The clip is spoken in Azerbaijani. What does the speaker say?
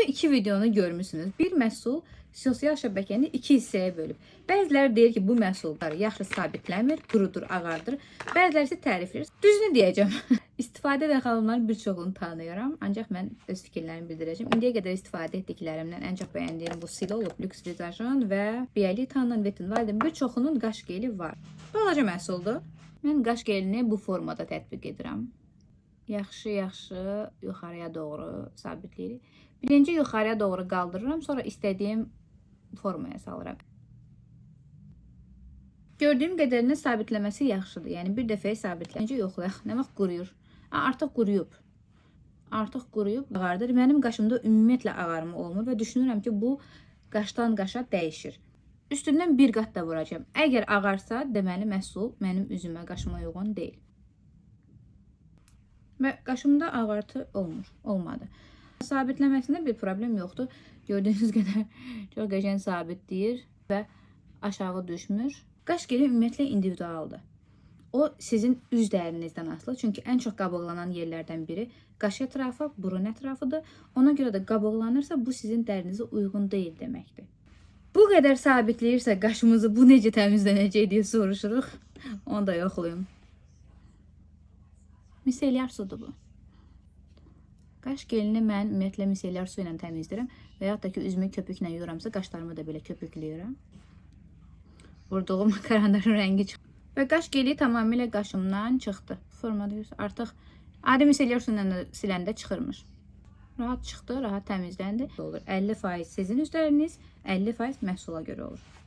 iki videonu görmüsünüz. Bir məhsul sosial şəbəkəni iki hissəyə bölüb. Bəziləri deyir ki, bu məhsullar yaxşı sabitləmir, qurudur, ağardır. Bəziləri isə tərifləyir. Düzünü deyəcəm. İstifadə edən xanımların bir çoxunu tanıyıram, ancaq mən öz fikirlərimi bildirəcəm. İndiyə qədər istifadə etdiklərimdən ən çox bəyəndiyim bu Silo olub, Lux Visajın və Bialitanın Wet n Wild'in bir çoxunun qaş geli var. Balaca məhsuldur. Mən qaş gelini bu formada tətbiq edirəm. Yaxşı yuxarıya doğru sabitləyirik. Birinci yuxarıya doğru qaldırıram, sonra istədiyim formaya salıram. Gördüyüm qədərinə sabitləməsi yaxşıdır. Yəni bir dəfəyə sabitləyincə yoxlayaq. Nə vaxt quruyur? Artıq quruyub. Ağardır. Mənim qaşımda ümumiyyətlə ağarma olmur və düşünürəm ki, bu qaşdan qaşa dəyişir. Üstündən bir qat da vuracağım. Əgər ağarsa, deməli məhsul mənim üzümə, qaşıma uyğun deyil. Və qaşımda ağartı olmadı. Sabitləməsində bir problem yoxdur. Gördüyünüz qədər çox qəşəng sabitləyir və aşağı düşmür. Qaş geli ümumiyyətlə individualdır. O sizin üz dərinizdən asılı. Çünki ən çox qabıqlanan yerlərdən biri qaş ətrafı, burun ətrafıdır. Ona görə də qabıqlanırsa bu sizin dərinizə uyğun deyil deməkdir. Bu qədər sabitləyirsə qaşımızı bu necə təmizlənəcək deyə soruşuruq. Onu da yoxlayım. Misellar sudur bu. Qaş gelini mən ümumiyyətlə misellar su ilə təmizləyirəm və yaxud da ki, üzümü köpüklə yuyuramsa, qaşlarımı da belə köpükləyirəm. Vurduğum karandaşın rəngi çıxdı. Və qaş geli tamamilə qaşımdan çıxdı. Formada artıq adi misellar su ilə siləndə çıxırmış. Rahat çıxdı, rahat təmizləndi. Olur. 50% sizin üzləriniz, 50% məhsula görə olur.